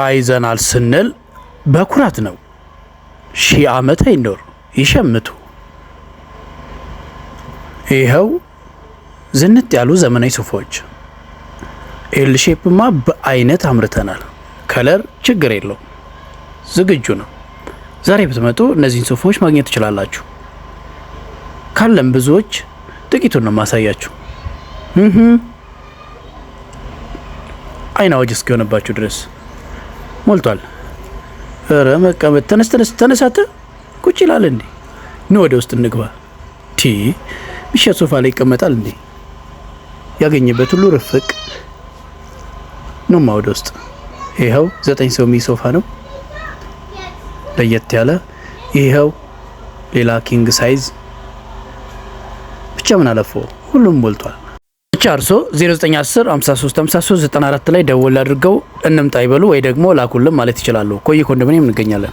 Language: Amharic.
አይዘናል ስንል በኩራት ነው። 1000 ዓመት አይኖር ይሸምቱ። ይኸው ዝንጥ ያሉ ዘመናዊ ሶፋዎች ኤል ሼፕማ በአይነት አምርተናል። ከለር ችግር የለው ዝግጁ ነው። ዛሬ ብትመጡ እነዚህን ሶፋዎች ማግኘት ትችላላችሁ። ካለም ብዙዎች ጥቂቱን ነው ማሳያችሁ። አይን አዋጅ እስኪሆንባችሁ ድረስ ሞልቷል። ኧረ መቀመጥ ተነሳተ ቁጭ ይላል እንዴ? ኑ ወደ ውስጥ እንግባ። ምሽት ሶፋ ላይ ይቀመጣል እንዴ? ያገኘበት ሁሉ ርፍቅ ነውማ ወደ ውስጥ። ይኸው 9 ሰው ሶፋ ነው ለየት ያለ። ይኸው ሌላ ኪንግ ሳይዝ ብቻ ምን አለፈው ሁሉም ሞልቷል። ብቻ እርሶ 0910 53 53 94 ላይ ደወል አድርገው እንምጣ ይበሉ ወይ ደግሞ ላኩልን ማለት ይችላሉ። ኮይ ኮንዶሚኒየም እንገኛለን።